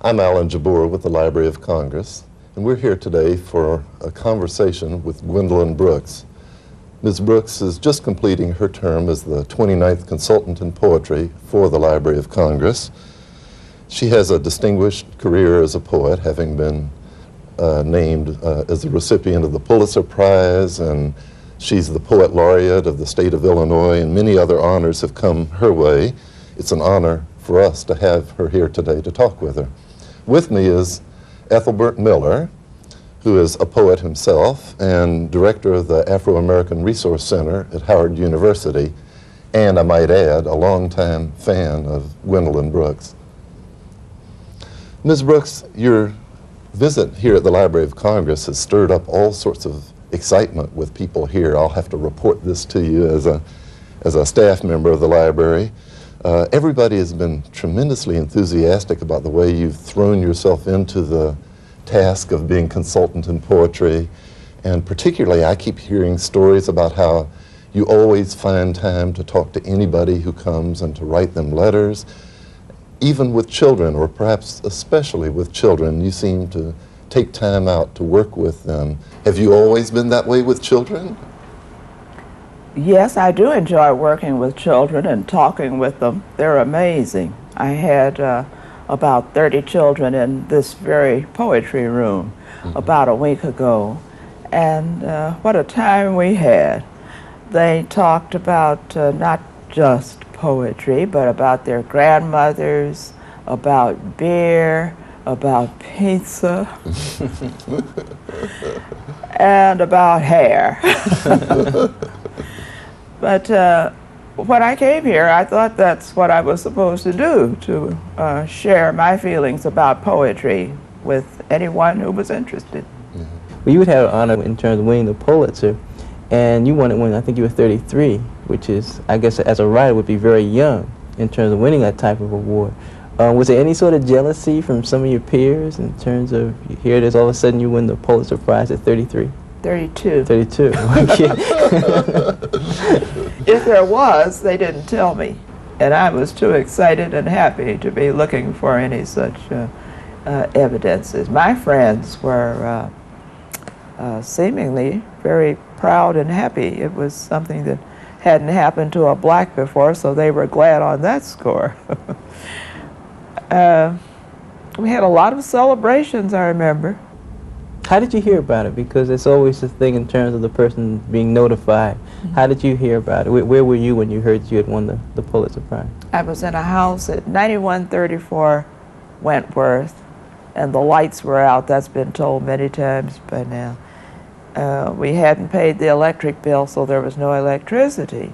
I'm Alan Jabbour with the Library of Congress, and we're here today for a conversation with Gwendolyn Brooks. Ms. Brooks is just completing her term as the 29th Consultant in Poetry for the Library of Congress. She has a distinguished career as a poet, having been named as a recipient of the Pulitzer Prize, and she's the Poet Laureate of the state of Illinois, and many other honors have come her way. It's an honor for us to have her here today to talk with her. With me is Ethelbert Miller, who is a poet himself and director of the Afro-American Resource Center at Howard University, and I might add, a longtime fan of Gwendolyn Brooks. Ms. Brooks, your visit here at the Library of Congress has stirred up all sorts of excitement with people here. I'll have to report this to you as a staff member of the library. Everybody has been tremendously enthusiastic about the way you've thrown yourself into the task of being consultant in poetry, and particularly I keep hearing stories about how you always find time to talk to anybody who comes and to write them letters. Even with children, or perhaps especially with children, you seem to take time out to work with them. Have you always been that way with children? Yes, I do enjoy working with children and talking with them. They're amazing. I had about 30 children in this very poetry room about a week ago, and what a time we had. They talked about not just poetry, but about their grandmothers, about beer, about pizza, and about hair. But when I came here, I thought that's what I was supposed to do, to share my feelings about poetry with anyone who was interested. Well, you would have an honor in terms of winning the Pulitzer, and you won it when I think you were 33, which is, I guess, as a writer, would be very young in terms of winning that type of award. Was there any sort of jealousy from some of your peers in terms of, here it is, all of a sudden you win the Pulitzer Prize at 33? 32. 32, If there was, they didn't tell me. And I was too excited and happy to be looking for any such evidences. My friends were seemingly very proud and happy. It was something that hadn't happened to a black before, so they were glad on that score. We had a lot of celebrations, I remember. How did you hear about it? Because it's always a thing in terms of the person being notified. How did you hear about it? Where were you when you heard you had won the Pulitzer Prize? I was in a house at 9134 Wentworth, and the lights were out. That's been told many times by now. We hadn't paid the electric bill, so there was no electricity.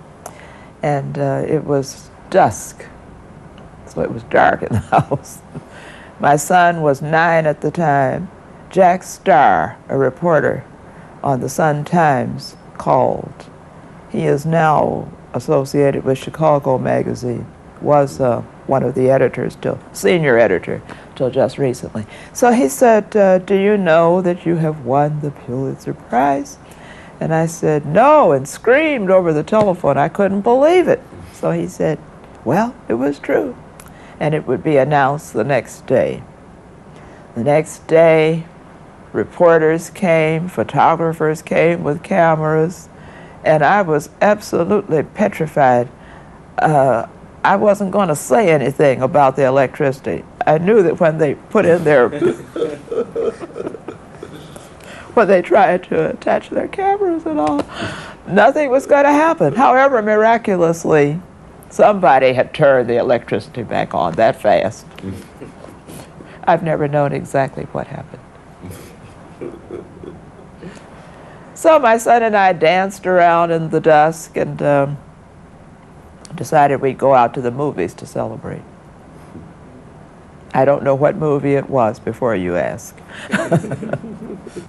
And it was dusk, so it was dark in the house. My son was 9 at the time. Jack Starr, a reporter on the Sun-Times, called. He is now associated with Chicago magazine, was one of the editors, senior editor, till just recently. So he said, do you know that you have won the Pulitzer Prize? And I said, no, and screamed over the telephone. I couldn't believe it. So he said, well, it was true. And it would be announced the next day. The next day, reporters came, photographers came with cameras, and I was absolutely petrified. I wasn't going to say anything about the electricity. I knew that when they put in their, when they tried to attach their cameras and all, nothing was going to happen. However, miraculously, somebody had turned the electricity back on that fast. I've never known exactly what happened. So my son and I danced around in the dusk and decided we'd go out to the movies to celebrate. I don't know what movie it was before you ask.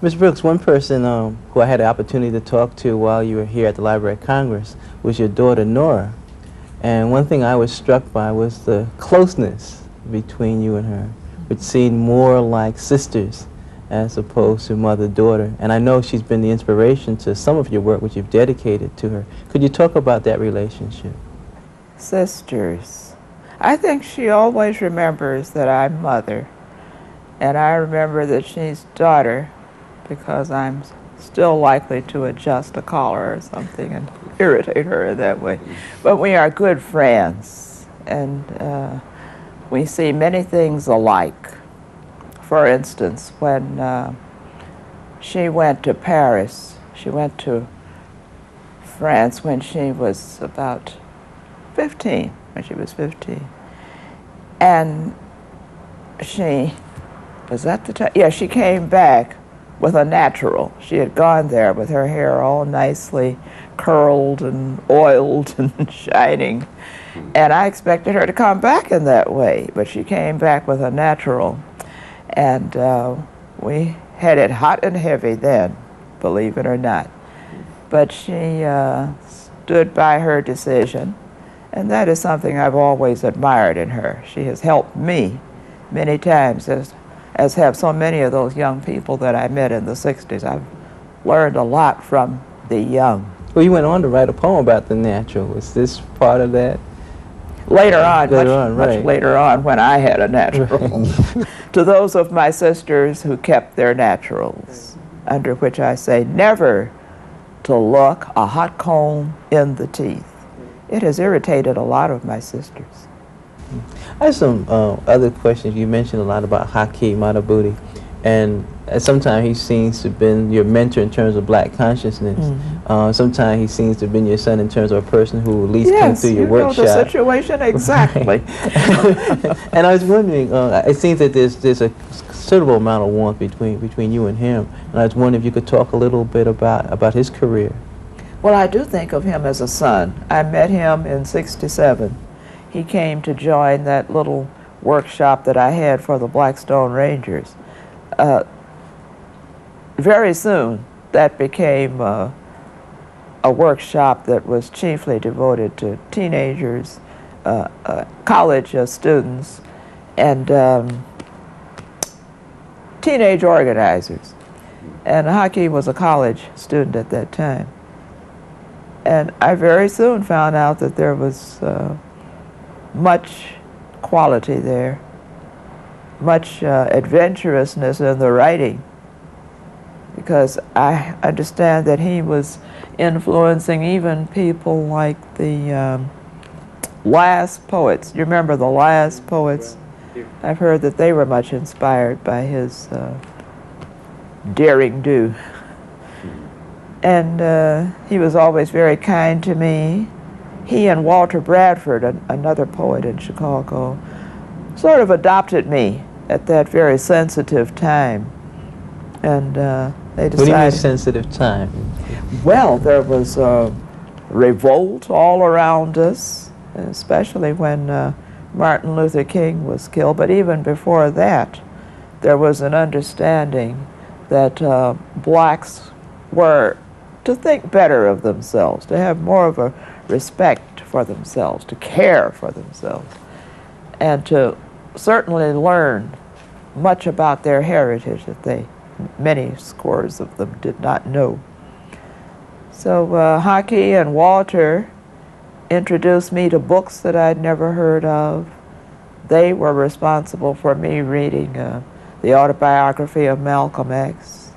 Ms. Brooks, one person who I had the opportunity to talk to while you were here at the Library of Congress was your daughter, Nora. And one thing I was struck by was the closeness between you and her, which seemed more like sisters as opposed to mother-daughter. And I know she's been the inspiration to some of your work, which you've dedicated to her. Could you talk about that relationship? Sisters. I think she always remembers that I'm mother, and I remember that she's daughter because I'm still likely to adjust a collar or something and irritate her in that way. But we are good friends, and we see many things alike. For instance, when she went to Paris, she went to France when she was about 15, when she was 15. And she, was that the time? Yeah, she came back with a natural. She had gone there with her hair all nicely curled and oiled and shining. And I expected her to come back in that way, but she came back with a natural. And we had it hot and heavy then, believe it or not. But she stood by her decision, and that is something I've always admired in her. She has helped me many times, as have so many of those young people that I met in the 60s. I've learned a lot from the young. Well, you went on to write a poem about the natural. Was this part of that? Later on, Right. much later on, when I had a natural. To those of my sisters who kept their naturals, under which I say never to look a hot comb in the teeth. It has irritated a lot of my sisters. I have some other questions. You mentioned a lot about Haki Madhubuti, and sometimes he seems to have been your mentor in terms of black consciousness. Mm-hmm. Sometimes he seems to have been your son in terms of a person who at least came through your workshop. Yes, you know the situation exactly. And I was wondering, it seems that there's a considerable amount of warmth between you and him, and I was wondering if you could talk a little bit about his career. Well, I do think of him as a son. I met him in '67. He came to join that little workshop that I had for the Blackstone Rangers. Very soon, that became a workshop that was chiefly devoted to teenagers, college students, and teenage organizers. And Haki was a college student at that time. And I very soon found out that there was much quality there, much adventurousness in the writing, because I understand that he was influencing even people like the last poets. You remember the last poets? I've heard that they were much inspired by his daring do. And he was always very kind to me. He and Walter Bradford, another poet in Chicago, sort of adopted me at that very sensitive time. And they decided... What do you mean sensitive time? Well, there was revolt all around us, especially when Martin Luther King was killed. But even before that, there was an understanding that blacks were to think better of themselves, to have more of a respect for themselves, to care for themselves, and to certainly learn much about their heritage that many scores of them did not know. So Haki and Walter introduced me to books that I'd never heard of. They were responsible for me reading the Autobiography of Malcolm X,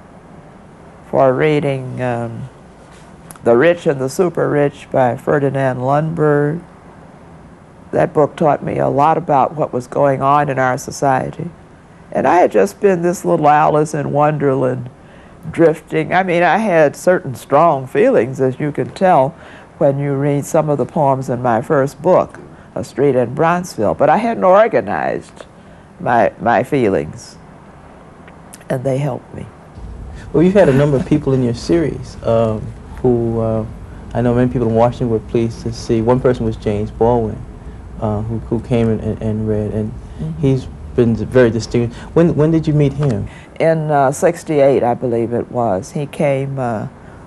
for reading The Rich and the Super Rich by Ferdinand Lundberg. That book taught me a lot about what was going on in our society. And I had just been this little Alice in Wonderland drifting. I mean, I had certain strong feelings, as you can tell when you read some of the poems in my first book, A Street in Bronxville. But I hadn't organized my feelings, and they helped me. Well, you've had a number of people in your series who I know many people in Washington were pleased to see. One person was James Baldwin, who came and read, and he's been very distinguished. When did you meet him? In '68, I believe it was. He came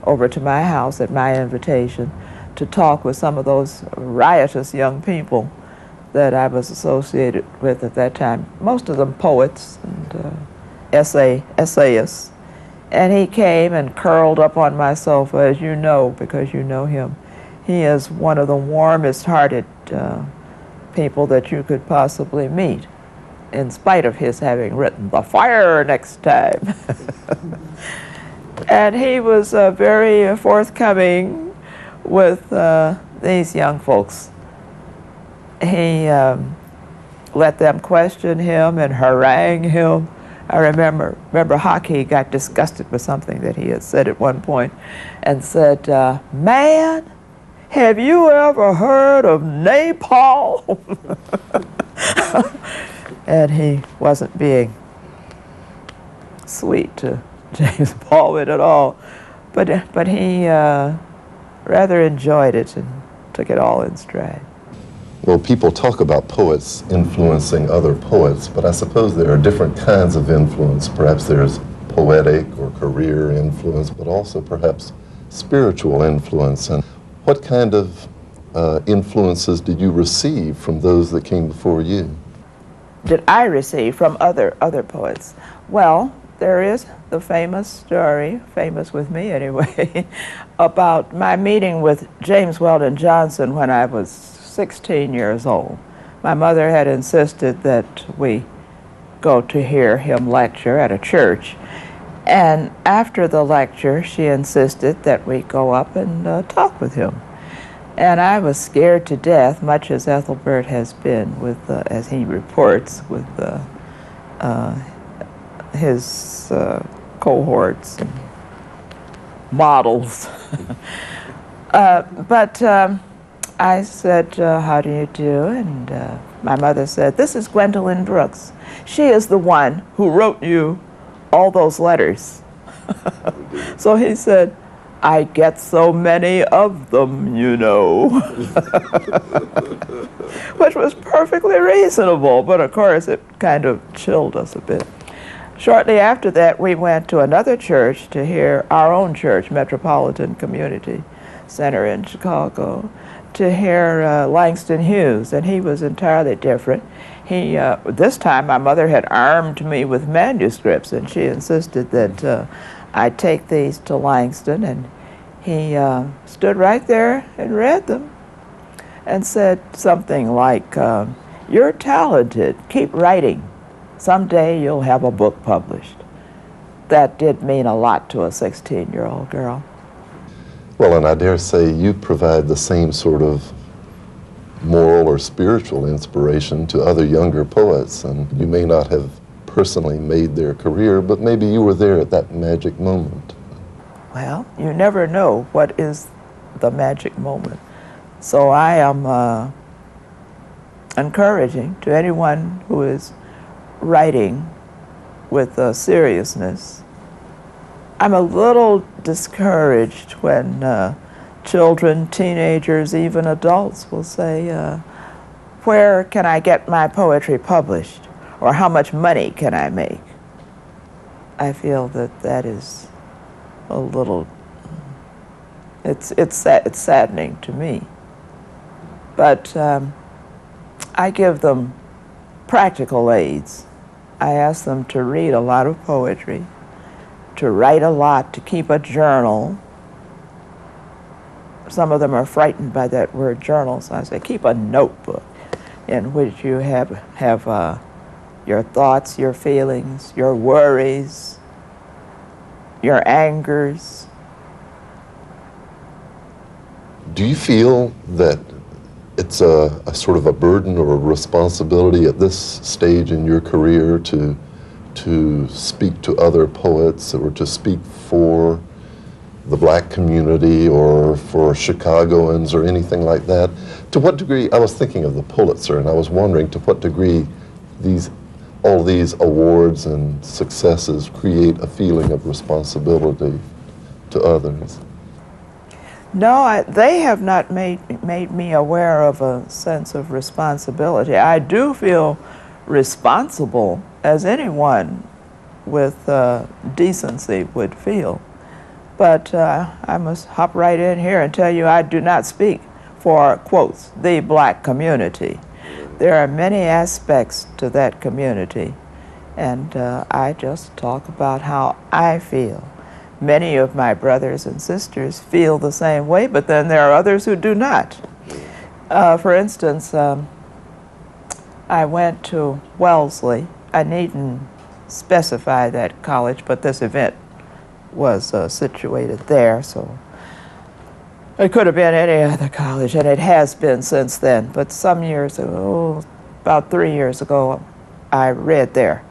over to my house at my invitation to talk with some of those riotous young people that I was associated with at that time. Most of them poets and essayists. And he came and curled up on my sofa, as you know, because you know him. He is one of the warmest-hearted people that you could possibly meet, in spite of his having written "The Fire Next Time." And he was very forthcoming with these young folks. He let them question him and harangue him. I remember Hockey got disgusted with something that he had said at one point and said, "Man, have you ever heard of napalm?" And he wasn't being sweet to James Baldwin at all, but he rather enjoyed it and took it all in stride. Well, people talk about poets influencing other poets, but I suppose there are different kinds of influence. Perhaps there's poetic or career influence, but also perhaps spiritual influence. And what kind of influences did you receive from those that came before you? Did I receive from other poets? Well, there is the famous story, famous with me anyway, about my meeting with James Weldon Johnson when I was 16 years old. My mother had insisted that we go to hear him lecture at a church. And after the lecture, she insisted that we go up and talk with him. And I was scared to death, much as Ethelbert has been with, as he reports, with his cohorts and models. But I said, "How do you do?" And my mother said, "This is Gwendolyn Brooks. She is the one who wrote you all those letters." So he said, "I get so many of them, you know." Which was perfectly reasonable, but of course it kind of chilled us a bit. Shortly after that, we went to another church to hear our own church, Metropolitan Community Center in Chicago, to hear Langston Hughes, and he was entirely different. He, this time my mother had armed me with manuscripts, and she insisted that I take these to Langston, and he stood right there and read them and said something like, "You're talented, keep writing. Someday you'll have a book published." That did mean a lot to a 16-year-old girl. Well, and I dare say you provide the same sort of moral or spiritual inspiration to other younger poets, and you may not have personally made their career, but maybe you were there at that magic moment. Well, you never know what is the magic moment. So I am encouraging to anyone who is writing with seriousness. I'm a little discouraged when children, teenagers, even adults will say, "Where can I get my poetry published?" or "How much money can I make?" I feel that that is a little, it's saddening to me. But I give them practical aids. I ask them to read a lot of poetry, to write a lot, to keep a journal. Some of them are frightened by that word journal, so I say keep a notebook in which you have your thoughts, your feelings, your worries, your angers. Do you feel that it's a sort of a burden or a responsibility at this stage in your career to speak to other poets or to speak for the black community or for Chicagoans or anything like that? To what degree, I was thinking of the Pulitzer, and I was wondering to what degree all these awards and successes create a feeling of responsibility to others? No, they have not made me aware of a sense of responsibility. I do feel responsible, as anyone with decency would feel. But I must hop right in here and tell you I do not speak for, quotes, the black community. There are many aspects to that community, and I just talk about how I feel. Many of my brothers and sisters feel the same way, but then there are others who do not. For instance, I went to Wellesley. I needn't specify that college, but this event was situated there, so it could have been any other college, and it has been since then. But some years ago, about 3 years ago, I read there.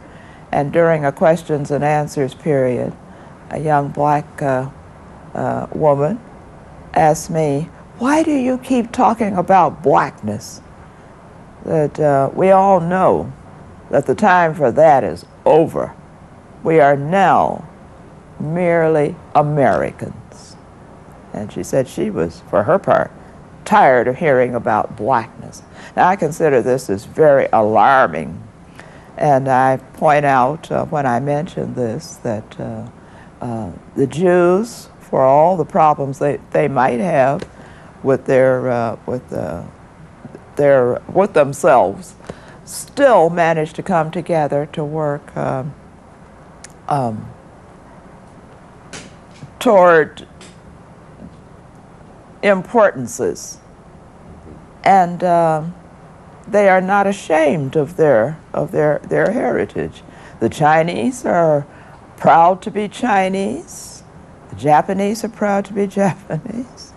And during a questions and answers period, a young black woman asked me, "Why do you keep talking about blackness? That we all know that the time for that is over. We are now merely Americans." And she said she was, for her part, tired of hearing about blackness. Now, I consider this as very alarming. And I point out when I mention this that the Jews, for all the problems they might have with with themselves, still manage to come together to work toward importances, and they are not ashamed of their heritage. The Chinese are proud to be Chinese. The Japanese are proud to be Japanese.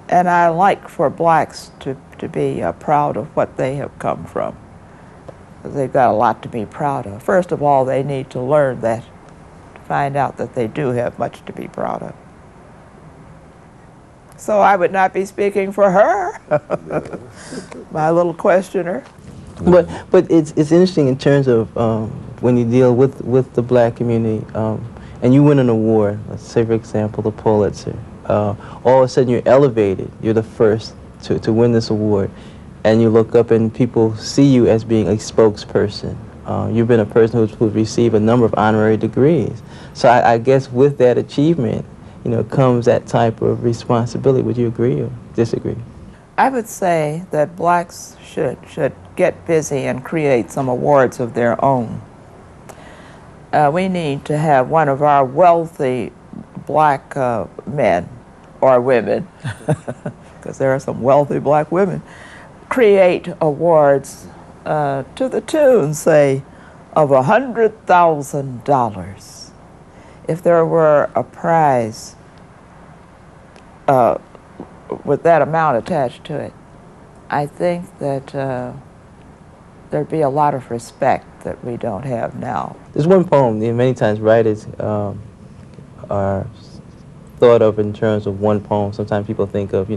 And I like for blacks to be proud of what they have come from. They've got a lot to be proud of. First of all, they need to learn that, to find out that they do have much to be proud of. So I would not be speaking for her, my little questioner. But it's interesting in terms of when you deal with the black community, and you win an award, let's say for example the Pulitzer, all of a sudden you're elevated, you're the first to win this award, and you look up and people see you as being a spokesperson. You've been a person who's received a number of honorary degrees. So I guess with that achievement, comes that type of responsibility. Would you agree or disagree? I would say that blacks should get busy and create some awards of their own. We need to have one of our wealthy black men or women, because there are some wealthy black women, create awards to the tune, say, of $100,000. If there were a prize with that amount attached to it, I think that there'd be a lot of respect that we don't have now. There's one poem, many times writers are thought of in terms of one poem. Sometimes people think of,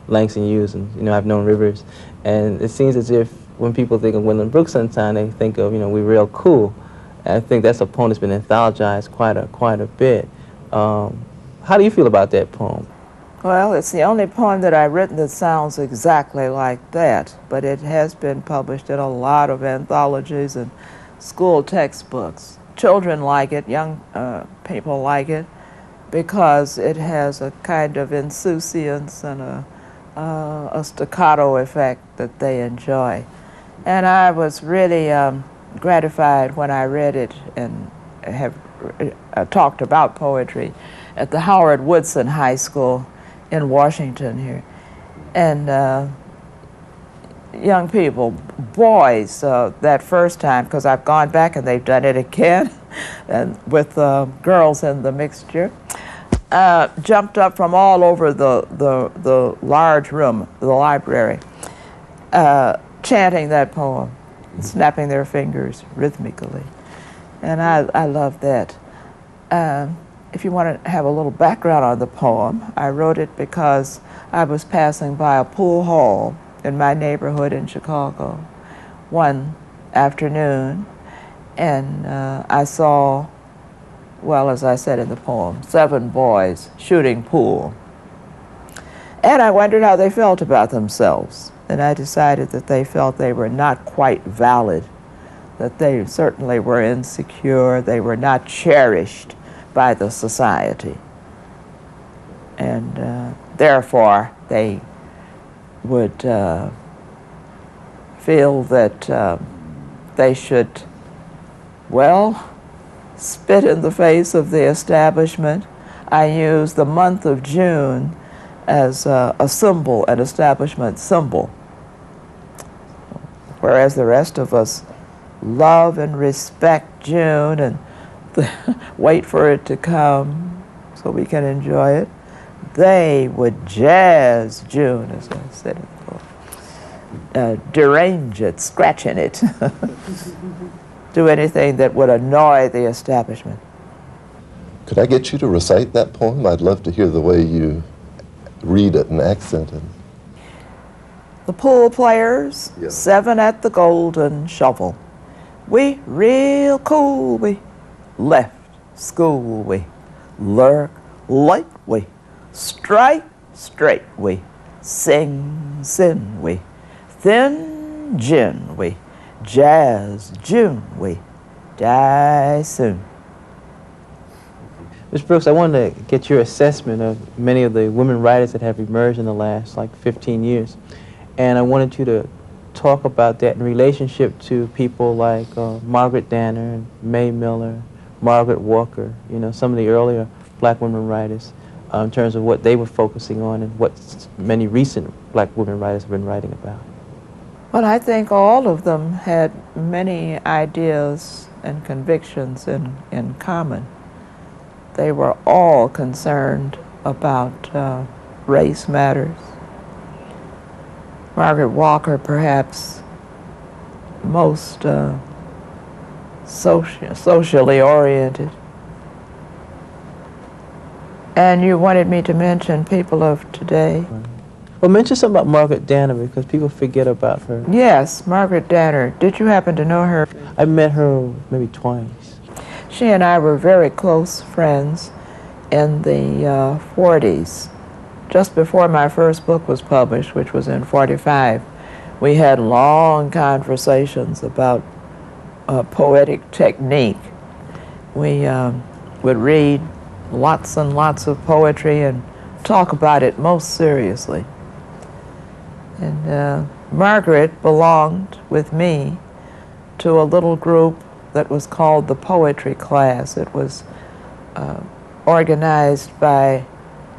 Langston Hughes and, I've known Rivers. And it seems as if when people think of Gwendolyn Brooks sometimes, they think of, we're real cool. And I think that's a poem that's been anthologized quite a bit. How do you feel about that poem? Well, it's the only poem that I've written that sounds exactly like that, but it has been published in a lot of anthologies and school textbooks. Children like it, young people like it, because it has a kind of insouciance and a staccato effect that they enjoy. And I was really gratified when I read it and have talked about poetry at the Howard Woodson High School in Washington here. And young people, boys, that first time, because I've gone back and they've done it again, and with girls in the mixture, jumped up from all over the large room, the library, chanting that poem, snapping their fingers rhythmically. And I love that. If you want to have a little background on the poem, I wrote it because I was passing by a pool hall in my neighborhood in Chicago one afternoon, And I saw, well, as I said in the poem, 7 boys shooting pool. And I wondered how they felt about themselves. And I decided that they felt they were not quite valid, that they certainly were insecure, they were not cherished by the society. And therefore, they would feel that they should, well, spit in the face of the establishment. I use the month of June as a symbol, an establishment symbol, whereas the rest of us love and respect June and wait for it to come so we can enjoy it. They would jazz June, as I said in the book, derange it, scratch in it, do anything that would annoy the establishment. Could I get you to recite that poem? I'd love to hear the way you read it and accent it. The pool players, Yeah. 7 at the golden shovel. We real cool, we left school, we lurk light, we strike straight, we sing sin, we thin gin, we jazz June, we die soon. Ms. Brooks, I wanted to get your assessment of many of the women writers that have emerged in the last 15 years. And I wanted you to talk about that in relationship to people like Margaret Danner and May Miller, Margaret Walker, some of the earlier black women writers, in terms of what they were focusing on and what many recent black women writers have been writing about. Well, I think all of them had many ideas and convictions in common. They were all concerned about race matters. Margaret Walker, perhaps most socially oriented. And you wanted me to mention people of today? Well, mention something about Margaret Danner, because people forget about her. Yes, Margaret Danner. Did you happen to know her? I met her maybe twice. She and I were very close friends in the 40s. Just before my first book was published, which was in 45, we had long conversations about poetic technique. We would read lots and lots of poetry and talk about it most seriously. And Margaret belonged with me to a little group that was called the Poetry Class. It was organized by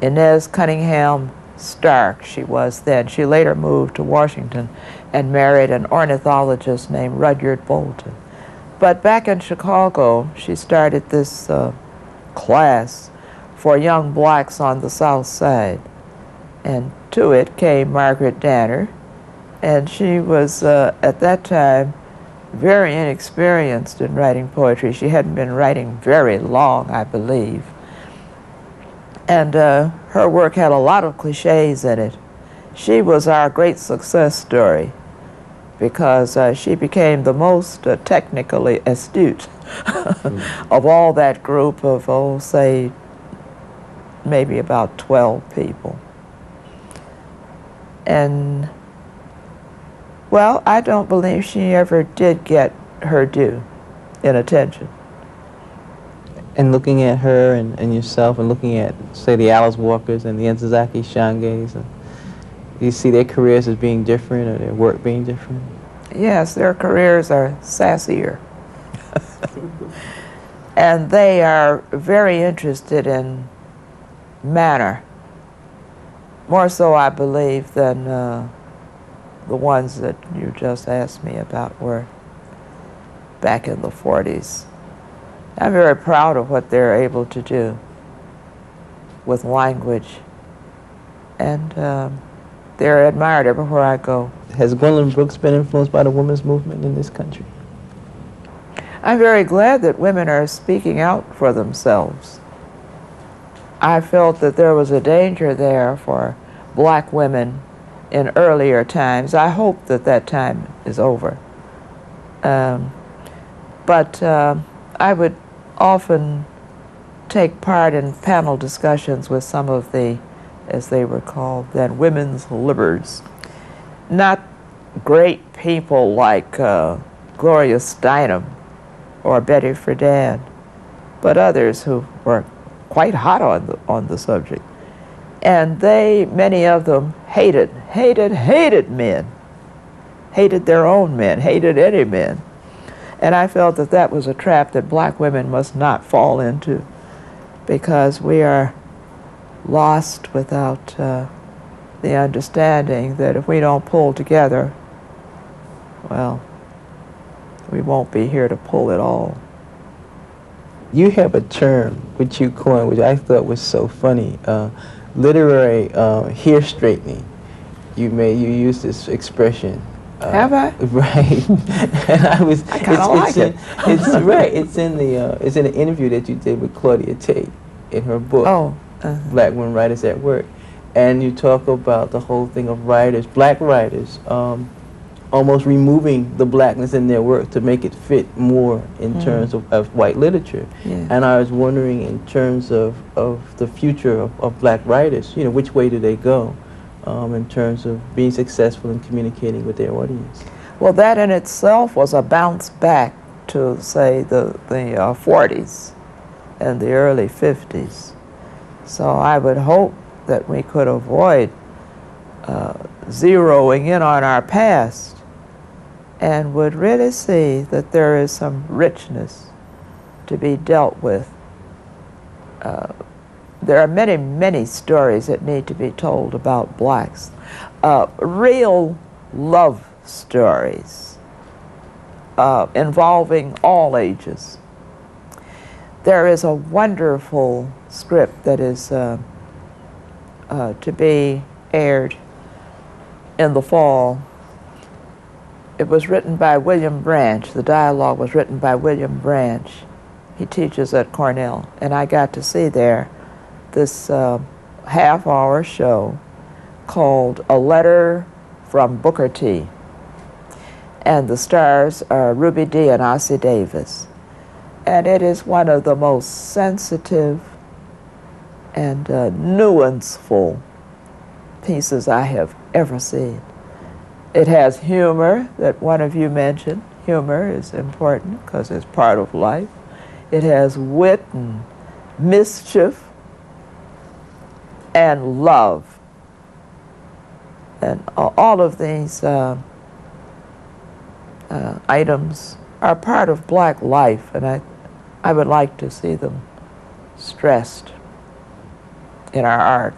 Inez Cunningham Stark, she was then. She later moved to Washington and married an ornithologist named Rudyard Bolton. But back in Chicago, she started this class for young blacks on the South Side. And to it came Margaret Danner, and she was, at that time, very inexperienced in writing poetry. She hadn't been writing very long, I believe. And her work had a lot of cliches in it. She was our great success story because she became the most technically astute of all that group of, say, maybe about 12 people. And, well, I don't believe she ever did get her due in attention. And looking at her and yourself and looking at, say, the Alice Walkers and the Enzazaki Shanges, and you see their careers as being different or their work being different? Yes, their careers are sassier. And they are very interested in manner, more so, I believe, than the ones that you just asked me about were back in the 40s. I'm very proud of what they're able to do with language, and they're admired everywhere I go. Has Gwendolyn Brooks been influenced by the women's movement in this country? I'm very glad that women are speaking out for themselves. I felt that there was a danger there for black women in earlier times. I hope that that time is over. But I would often take part in panel discussions with some of the, as they were called then, women's livers. Not great people like Gloria Steinem or Betty Friedan, but others who were quite hot on the subject. And they, many of them, hated men, hated their own men, hated any men. And I felt that that was a trap that black women must not fall into, because we are lost without the understanding that if we don't pull together, well, we won't be here to pull it all. You have a term which you coined, which I thought was so funny, literary hair straightening. You used this expression. Have I? Right. And I kind of like it. It's right. It's in the interview that you did with Claudia Tate in her book. Oh. Black Women Writers at Work, and you talk about the whole thing of writers, black writers, almost removing the blackness in their work to make it fit more in terms of white literature. Yeah. And I was wondering, in terms of the future of black writers, you know, which way do they go in terms of being successful in communicating with their audience? Well, that in itself was a bounce back to, say, the 40s and the early 50s. So I would hope that we could avoid zeroing in on our past and would really see that there is some richness to be dealt with. There are many, many stories that need to be told about blacks. Real love stories involving all ages. There is a wonderful script that is to be aired in the fall. It was written by William Branch. The dialogue was written by William Branch. He teaches at Cornell, and I got to see there this half-hour show called A Letter from Booker T. And the stars are Ruby Dee and Ossie Davis. And it is one of the most sensitive and nuanceful pieces I have ever seen. It has humor that one of you mentioned. Humor is important because it's part of life. It has wit and mischief and love. And all of these items are part of black life, and I would like to see them stressed in our art.